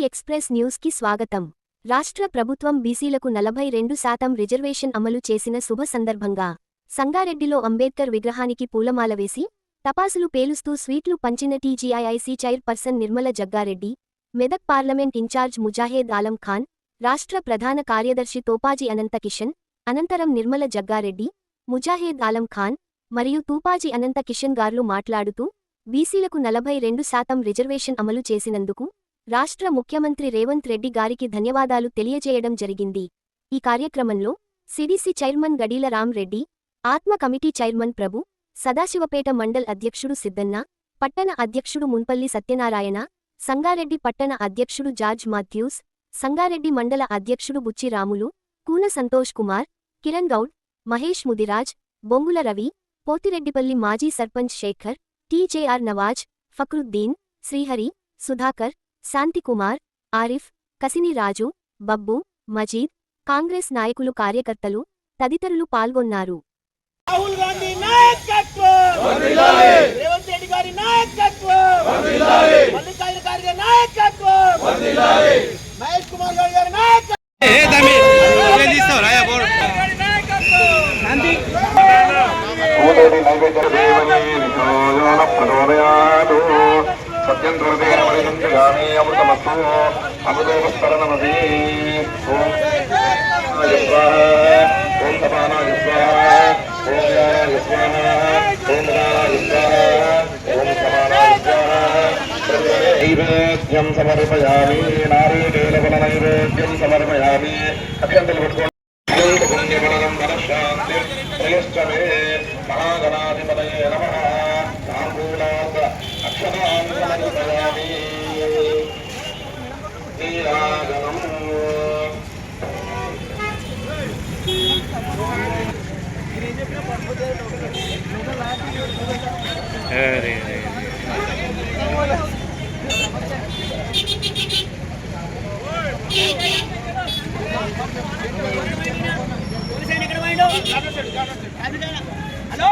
Express news కి స్వాగతం. రాష్ట్ర ప్రభుత్వం బీసీలకు 42% రిజర్వేషన్ అమలు చేసిన శుభ సందర్భంగా సంగారెడ్డిలో అంబేద్కర్ విగ్రహానికి పూలమాల వేసి టపాసులు పేలుస్తూ స్వీట్లు పంచిన TGIIC chairperson Nirmala Jaggareddy, Medak parliament incharge Mujahed Alam Khan, రాష్ట్ర ప్రధాన కార్యదర్శి తోపాజీ అనంత కిషన్, అనంతరం నిర్మల జగ్గారెడ్డి, ముజాహేద్ ఆలం ఖాన్ మరియు తూపాజీ అనంత కిషన్ గార్లు మాట్లాడుతూ బీసీలకు 42% రిజర్వేషన్ అమలు చేసినందుకు రాష్ట్ర ముఖ్యమంత్రి రేవంత్ రెడ్డి గారికి ధన్యవాదాలు తెలియజేయడం జరిగింది. ఈ కార్యక్రమంలో సిడిసి చైర్మన్ గడీల రామ్ రెడ్డి, ఆత్మ కమిటీ చైర్మన్ ప్రభు, సదాశివపేట మండల్ అధ్యక్షుడు సిద్దన్న, పట్టణ అధ్యక్షుడు మున్పల్లి సత్యనారాయణ, సంగారెడ్డి పట్టణ అధ్యక్షుడు జార్జ్ మాథ్యూస్, సంగారెడ్డి మండల అధ్యక్షుడు బుచ్చి రాములు, కూన సంతోష్ కుమార్, కిరణ్ గౌడ్, మహేష్ ముదిరాజ్, బొంగుల రవి, పోతిరెడ్డిపల్లి మాజీ సర్పంచ్ శేఖర్, టీజేఆర్ నవాజ్, ఫక్రుద్దీన్, శ్రీహరి, సుధాకర్, శాంతికుమార్, ఆరిఫ్, కసిని రాజు, బబ్బు, మజీద్, కాంగ్రెస్ నాయకులు కార్యకర్తలు తదితరులు పాల్గొన్నారు. రాహుల్ గాంధీ నాయకత్వం వర్ధిల్లాలి, రేవంత్ రెడ్డి గారి నాయకత్వం వర్ధిల్లాలి, మల్లికార్జున ఖార్గే నాయకత్వం వర్ధిల్లాలి, మహేష్ కుమార్ గౌడ్ గారి నాయకత్వం ఏ దమి ఏ తీస్తావు రాయా బోర్డు శాంతి ఓదేడి నైవేద్య దేవని విజోన ప్రదోదయాదు సత్యం దుర్దేన వరిదంతగామి అమృతమస్తు అమృతోపస్తరణమది ఓం స్వాహ ఓం తపానాయ స్వాహ ఓం వ్యానాయ స్వాహ ఓం దానాయ స్వాహ ఓం సమానాయ స్వాహ నైవేద్యం సమర్పయామి నారీకేలవన నైవేద్యం సమర్పయామి అత్యంతలు పెట్టుకోండి. పుణ్యబలం మనశ్శాంతి శ్రేయశ్చమే మహాగణాధిపతయే నమః తాంబూలాస అక్షరాన్ సమర్పయామి నీరాజనం హలో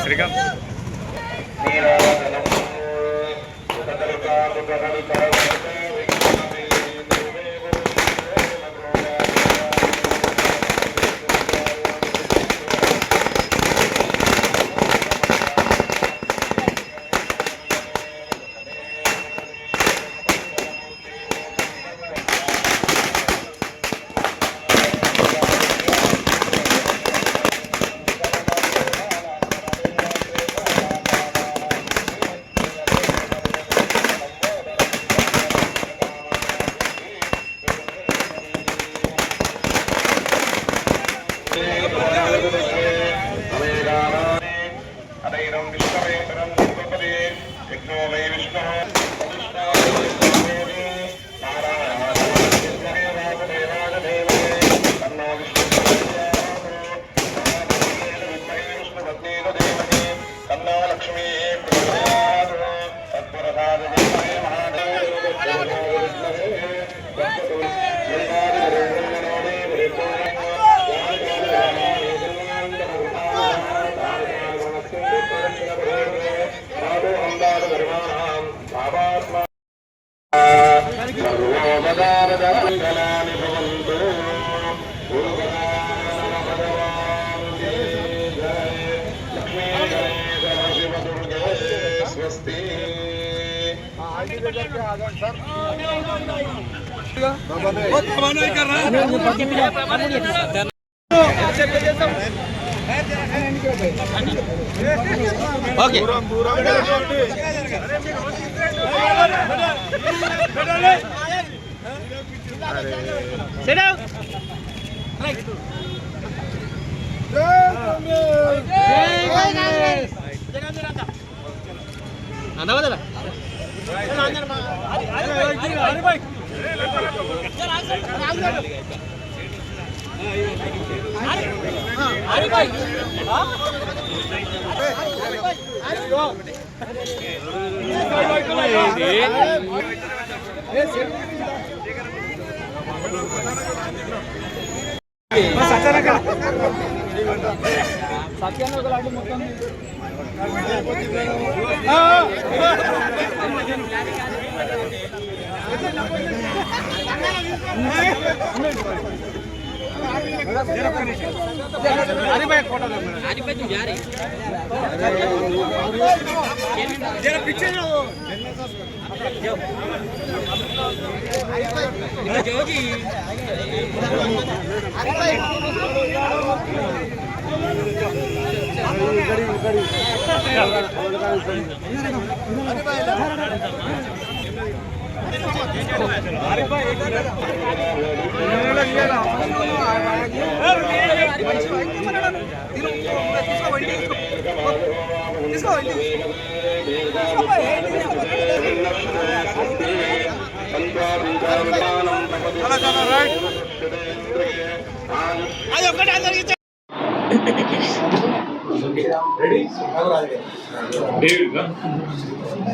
శ్రీకాంత్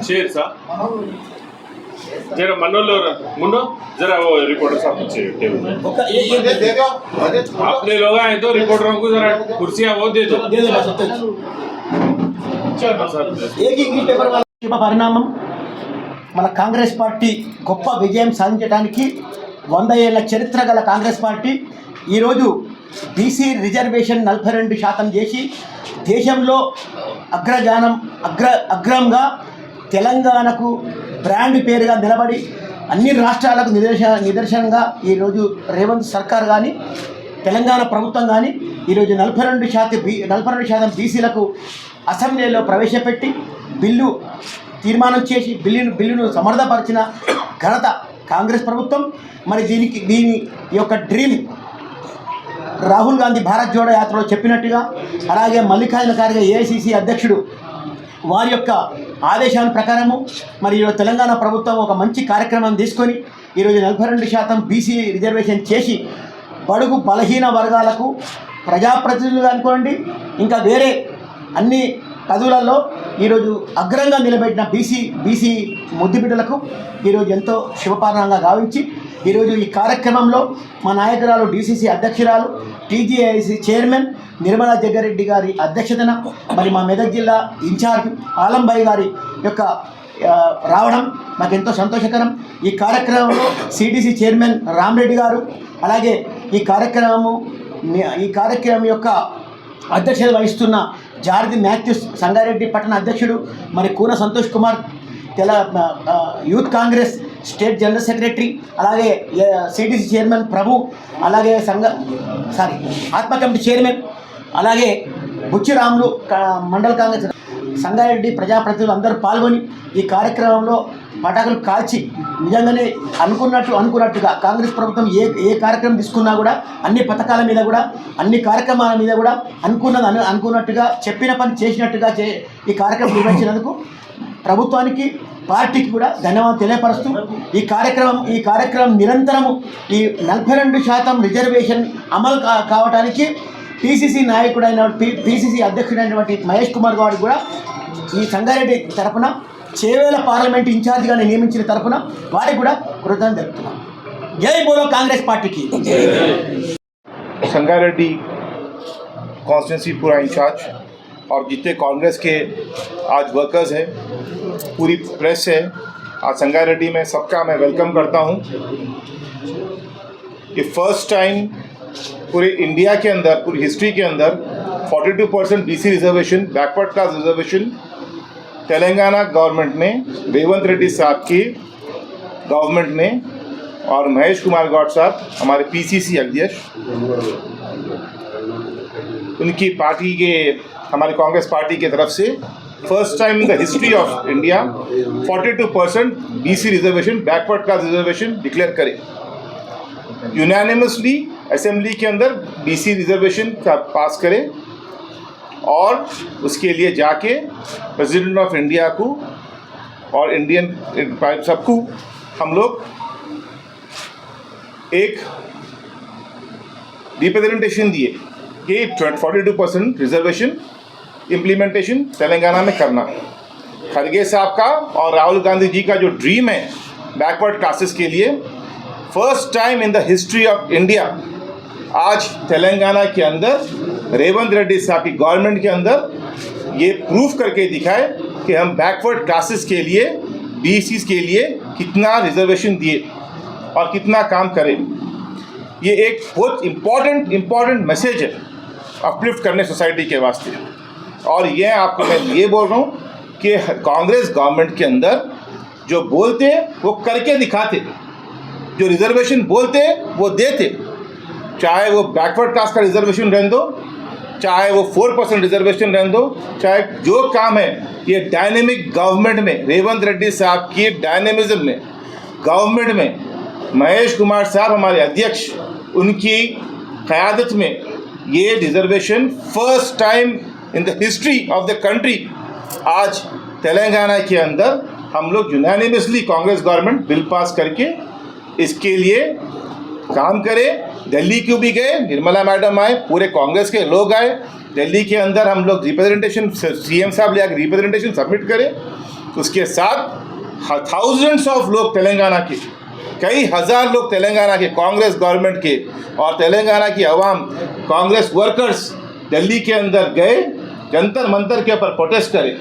शेर सा जरा मनोलो मुन्नो जरा वो रिपोर्टर साहब पीछे टेबल में अपने लोग आए तो रिपोर्टरों को जरा कुर्सियां वो दे दो శుభ పరిణామం. మన కాంగ్రెస్ పార్టీ గొప్ప విజయం సాధించడానికి 100 ఏళ్ల చరిత్ర గల కాంగ్రెస్ పార్టీ ఈరోజు బీసీ రిజర్వేషన్ 42% చేసి దేశంలో అగ్రంగా తెలంగాణకు బ్రాండ్ పేరుగా నిలబడి అన్ని రాష్ట్రాలకు నిదర్శనంగా ఈరోజు రేవంత్ సర్కార్ కానీ తెలంగాణ ప్రభుత్వం కానీ ఈరోజు 42% బీసీలకు అసెంబ్లీలో ప్రవేశపెట్టి తీర్మానం చేసి బిల్లును సమర్థపరిచిన ఘనత కాంగ్రెస్ ప్రభుత్వం. మరి దీని యొక్క డ్రీమ్ రాహుల్ గాంధీ భారత్ జోడో యాత్రలో చెప్పినట్టుగా, అలాగే మల్లికార్జున ఖార్గే ఏఐసిసి అధ్యక్షుడు వారి యొక్క ఆదేశాల ప్రకారము మరి ఈరోజు తెలంగాణ ప్రభుత్వం ఒక మంచి కార్యక్రమం తీసుకొని ఈరోజు 42% బీసీ రిజర్వేషన్ చేసి బడుగు బలహీన వర్గాలకు ప్రజాప్రతినిధులు అనుకోండి, ఇంకా వేరే అన్ని పదవులలో ఈరోజు అగ్రంగా నిలబెట్టిన బీసీ ముద్దుబిడ్డలకు ఈరోజు ఎంతో శుభపరిణామంగా గావించి ఈరోజు ఈ కార్యక్రమంలో మా నాయకురాలు డీసీసీ అధ్యక్షురాలు టీజీఐసీ చైర్మన్ నిర్మలా జగ్గారెడ్డి గారి అధ్యక్షతన మరి మా మెదక్ జిల్లా ఇన్ఛార్జ్ ఆలంబాయి గారి యొక్క రావడం మాకు ఎంతో సంతోషకరం. ఈ కార్యక్రమంలో సిడిసి చైర్మన్ రామరెడ్డి గారు, అలాగే ఈ కార్యక్రమం యొక్క అధ్యక్షత వహిస్తున్న జార్జి మాథ్యూస్ సంగారెడ్డి పట్టణ అధ్యక్షుడు, మరి Koona Santosh Kumar youth Congress state general secretary, అలాగే సిడిసి చైర్మన్ ప్రభు, అలాగే ఆత్మ కమిటీ చైర్మన్, అలాగే బుచ్చిరాములు మండల కాంగ్రెస్ సంగారెడ్డి ప్రజాప్రతినిధులు అందరూ పాల్గొని ఈ కార్యక్రమంలో పటాకులు కాల్చి నిజంగానే అనుకున్నట్టుగా కాంగ్రెస్ ప్రభుత్వం ఏ కార్యక్రమం తీసుకున్నా కూడా అన్ని పథకాల మీద కూడా అన్ని కార్యక్రమాల మీద కూడా అనుకున్నట్టుగా చెప్పిన పని చేసినట్టుగా ఈ కార్యక్రమం నిర్వహించినందుకు ప్రభుత్వానికి పార్టీకి కూడా ధన్యవాదాలు తెలియపరుస్తూ ఈ కార్యక్రమం నిరంతరము ఈ 42% రిజర్వేషన్ అమలు కావడానికి పిసిసి నాయకుడైన పిసిసి అధ్యక్షుడైనటువంటి మహేష్ కుమార్ గారికి కూడా ఈ సంగారెడ్డి తరఫున చేవేల పార్లమెంట్ ఇన్ఛార్జిగా నియమించిన తరఫున వారికి కూడా కృతజ్ఞతలు తెలుపుతున్నాం. జై బోలో కాంగ్రెస్ పార్టీకి. संगारेड्डी कॉन्स्टिट्यूंसी पूरा इंचार्ज और जितने कांग्रेस के आज वर्कर्स हैं, पूरी प्रेस है, आज संगारेड्डी में सबका मैं वेलकम करता हूं कि फर्स्ट टाइम पूरे इंडिया के अंदर, पूरी हिस्ट्री के अंदर 42% BC reservation, backward class reservation Telangana government ने, रेवंत रेड्डी साहब की गवर्नमेंट ने और महेश कुमार गौड़ साहब हमारे पीसीसी अध्यक्ष, उनकी पार्टी के, हमारी कांग्रेस पार्टी की तरफ से first time in the history of India 42% BC reservation, backward class reservation declare करे. यूनानिमसली असेंबली के अंदर बीसी रिजर्वेशन का पास करे और उसके लिए जाके प्रेसिडेंट ऑफ इंडिया को और इंडियन सबको हम लोग एक रिप्रेजेंटेशन दिए कि 42% रिजर्वेशन इम्प्लीमेंटेशन तेलंगाना में करना। खड़गे साहब का और राहुल गांधी जी का जो ड्रीम है बैकवर्ड क्लासेस के लिए, first time in the history of India आज तेलंगाना के अंदर रेवंत रेड्डी साहब की गवर्नमेंट के अंदर ये प्रूफ करके दिखाए कि हम बैकवर्ड क्लासेस के लिए BCs के लिए कितना रिजर्वेशन दिए और कितना काम करें। ये एक बहुत इम्पॉर्टेंट मैसेज है अपलिफ्ट करने सोसाइटी के वास्ते। और ये आपको मैं ये बोल रहा हूँ कि कांग्रेस गवर्नमेंट के अंदर जो बोलते वो करके दिखाते, जो रिजर्वेशन बोलते वो देते, चाहे वो बैकवर्ड क्लास का रिजर्वेशन रहने दो, चाहे वो 4% रिजर्वेशन रहने दो, चाहे जो काम है ये डायनेमिक गवर्नमेंट में, रेवंत रेड्डी साहब की डायनेमिज्म में, गवर्नमेंट में महेश कुमार साहब हमारे अध्यक्ष, उनकी क़यादत में ये reservation first time in the history of the country आज तेलंगाना के अंदर हम लोग unanimously Congress government bill pass करके इसके लिए काम करें। दिल्ली क्यों भी गए, निर्मला मैडम आए, पूरे कांग्रेस के लोग आए, दिल्ली के अंदर हम लोग रिप्रेजेंटेशन, CM साहब ले आकर रिप्रेजेंटेशन सबमिट करें। उसके साथ थाउजेंड्स ऑफ लोग तेलंगाना के, कई हज़ार लोग तेलंगाना के कांग्रेस गवर्नमेंट के और तेलंगाना की आवाम, कांग्रेस वर्कर्स दिल्ली के अंदर गए, जंतर मंतर के ऊपर प्रोटेस्ट करें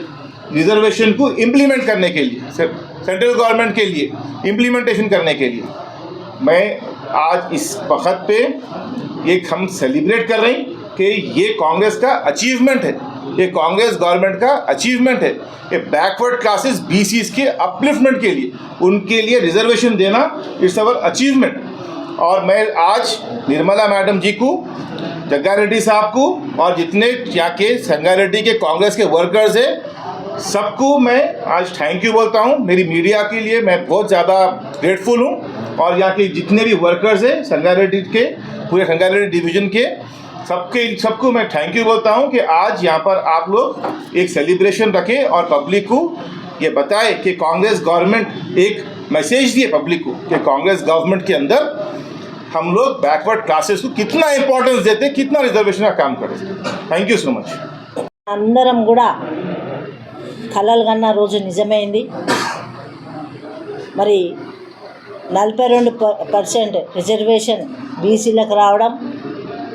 रिजर्वेशन को इम्प्लीमेंट करने के लिए, सेंट्रल गवर्नमेंट के लिए इम्प्लीमेंटेशन करने के लिए। मैं आज इस वक्त पे एक हम सेलिब्रेट कर रहे हैं कि ये कांग्रेस का अचीवमेंट है, ये कांग्रेस गवर्नमेंट का अचीवमेंट है कि बैकवर्ड क्लासेस BCs के अपलिफ्टमेंट के लिए, उनके लिए रिजर्वेशन देना, इट्स अवर अचीवमेंट। और मैं आज निर्मला मैडम जी को, जग्गा रेड्डी साहब को और जितने यहाँ के संगारेड्डी के कांग्रेस के वर्कर्स हैं, सबको मैं आज थैंक यू बोलता हूँ। मेरी मीडिया के लिए मैं बहुत ज़्यादा ग्रेटफुल हूँ और यहाँ के जितने भी वर्कर्स हैं संगारेड्डी के, पूरे संगारेड्डी डिवीज़न के, सबको मैं थैंक यू बोलता हूँ कि आज यहाँ पर आप लोग एक सेलिब्रेशन रखें और पब्लिक को ये बताए कि कांग्रेस गवर्नमेंट एक मैसेज दिए पब्लिक को कि कांग्रेस गवर्नमेंट के अंदर हम लोग बैकवर्ड क्लासेस को कितना इंपॉर्टेंस देते, कितना रिजर्वेशन का काम करें। Thank you so much. అందరం కూడా కలలు కన్న రోజు నిజమైంది। మరి 42% రిజర్వేషన్ BCలకు రావడం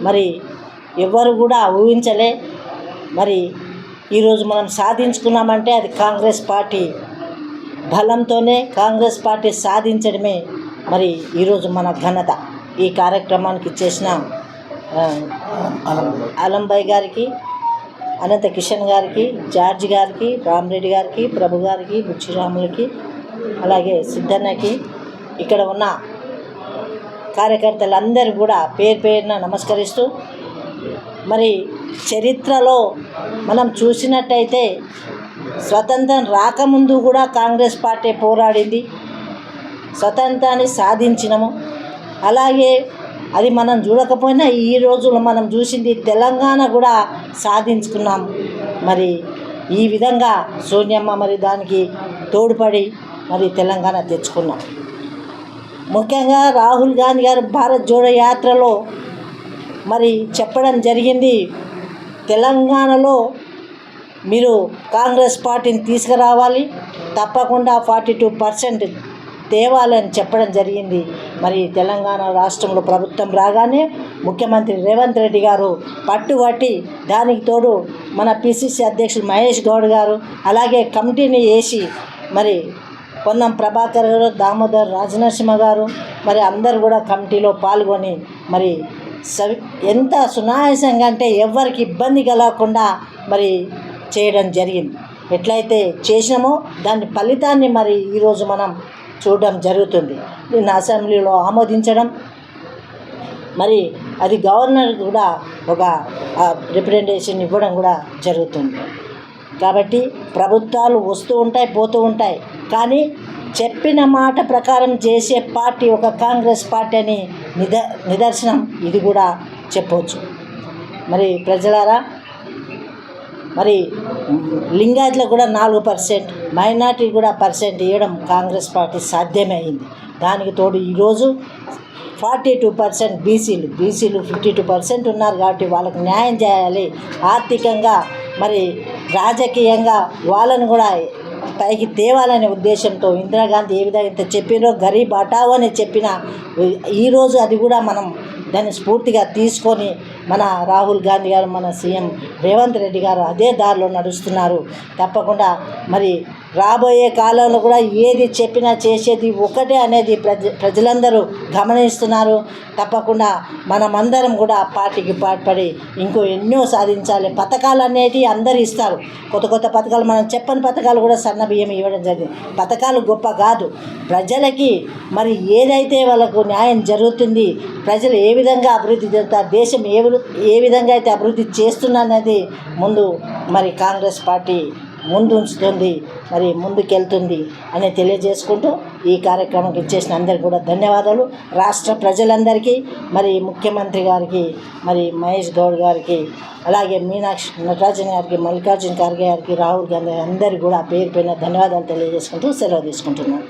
మరి ఎవరు కూడా ఊహించలే। మరి ఈరోజు మనం సాధించుకున్నామంటే అది కాంగ్రెస్ పార్టీ బలంతోనే, కాంగ్రెస్ పార్టీ సాధించడమే మరి ఈరోజు మన ఘనత। ఈ కార్యక్రమానికి చేసిన ఆలంబాయ్ గారికి, అనంత కిషన్ గారికి, జార్జ్ గారికి, రామరెడ్డి గారికి, ప్రభు గారికి, బుచ్చిరాములకి, అలాగే సిద్ధన్నకి, ఇక్కడ ఉన్న కార్యకర్తలందరూ కూడా పేరు పేరున నమస్కరిస్తూ, మరి చరిత్రలో మనం చూసినట్టయితే స్వతంత్రం రాకముందు కూడా కాంగ్రెస్ పార్టీ పోరాడింది, స్వతంత్రాన్ని సాధించినము। అలాగే అది మనం చూడకపోయినా ఈ రోజులో మనం చూసింది తెలంగాణ కూడా సాధించుకున్నాం। మరి ఈ విధంగా సోనియమ్మ మరి దానికి తోడ్పడి మరి తెలంగాణ తెచ్చుకున్నాం। ముఖ్యంగా రాహుల్ గాంధీ గారు భారత్ జోడో యాత్రలో మరి చెప్పడం జరిగింది, తెలంగాణలో మీరు కాంగ్రెస్ పార్టీని తీసుకురావాలి, తప్పకుండా 42% తేవాలని చెప్పడం జరిగింది। మరి తెలంగాణ రాష్ట్రంలో ప్రభుత్వం రాగానే ముఖ్యమంత్రి రేవంత్ రెడ్డి గారు పట్టుబట్టి, దానికి తోడు మన PCC అధ్యక్షులు మహేష్ గౌడ్ గారు, అలాగే కమిటీని వేసి మరి పొన్నం ప్రభాకర్ గారు, దామోదర్ రాజనరసింహ గారు, మరి అందరు కూడా కమిటీలో పాల్గొని మరి ఎంత సునాయాసంగా అంటే ఎవరికి ఇబ్బంది కలగకుండా మరి చేయడం జరిగింది। ఎట్లయితే చేసినామో దాని ఫలితాన్ని మరి ఈరోజు మనం చూడడం జరుగుతుంది। దీన్ని అసెంబ్లీలో ఆమోదించడం, మరి అది గవర్నర్ కూడా ఒక రిప్రజెంటేషన్ ఇవ్వడం కూడా జరుగుతుంది। కాబట్టి ప్రభుత్వాలు వస్తూ ఉంటాయి, పోతూ ఉంటాయి, కానీ చెప్పిన మాట ప్రకారం చేసే పార్టీ ఒక కాంగ్రెస్ పార్టీ అని నిదర్శనం ఇది కూడా చెప్పవచ్చు। మరి ప్రజలారా, మరి లింగాయత్లకు కూడా 4%, మైనార్టీ కూడా % ఇవ్వడం కాంగ్రెస్ పార్టీ సాధ్యమే అయింది। దానికి తోడు ఈరోజు 42% బీసీలు 52% ఉన్నారు కాబట్టి వాళ్ళకి న్యాయం చేయాలి. ఆర్థికంగా మరి రాజకీయంగా వాళ్ళను కూడా పైకి తేవాలనే ఉద్దేశంతో ఇందిరాగాంధీ ఏ విధంగా ఇంత చెప్పినో గరీబ్ హఠావో అని చెప్పిన ఈరోజు అది కూడా మనం దాన్ని స్ఫూర్తిగా తీసుకొని మన రాహుల్ గాంధీ గారు, మన సీఎం రేవంత్ రెడ్డి గారు అదే దారిలో నడుస్తున్నారు. తప్పకుండా మరి రాబోయే కాలంలో కూడా ఏది చెప్పినా చేసేది ఒకటే అనేది ప్రజలందరూ గమనిస్తున్నారు. తప్పకుండా మనమందరం కూడా పార్టీకి పాటుపడి ఇంకో ఎన్నో సాధించాలి. పథకాలు అనేటివి అందరు ఇస్తారు, కొత్త కొత్త పథకాలు, మనం చెప్పని పథకాలు కూడా సన్న బియ్యం ఇవ్వడం జరిగింది. పథకాలు గొప్ప కాదు, ప్రజలకి మరి ఏదైతే వాళ్ళకు న్యాయం జరుగుతుంది, ప్రజలు ఏ విధంగా అభివృద్ధి చెందుతారు, దేశం ఏ విధంగా అయితే అభివృద్ధి చేస్తున్నది ముందు మరి కాంగ్రెస్ పార్టీ ముందు ఉంచుతుంది, మరి ముందుకెళ్తుంది అని తెలియజేసుకుంటూ ఈ కార్యక్రమంకి ఇచ్చేసిన అందరికీ కూడా ధన్యవాదాలు. రాష్ట్ర ప్రజలందరికీ, మరి ముఖ్యమంత్రి గారికి, మరి మహేష్ గౌడ్ గారికి, అలాగే మీనాక్షి నటరాజన్ గారికి, మల్లికార్జున ఖర్గే గారికి, రాహుల్ గాంధీ అందరికీ కూడా పేరు పైన ధన్యవాదాలు తెలియజేసుకుంటూ సెలవు తీసుకుంటున్నాను.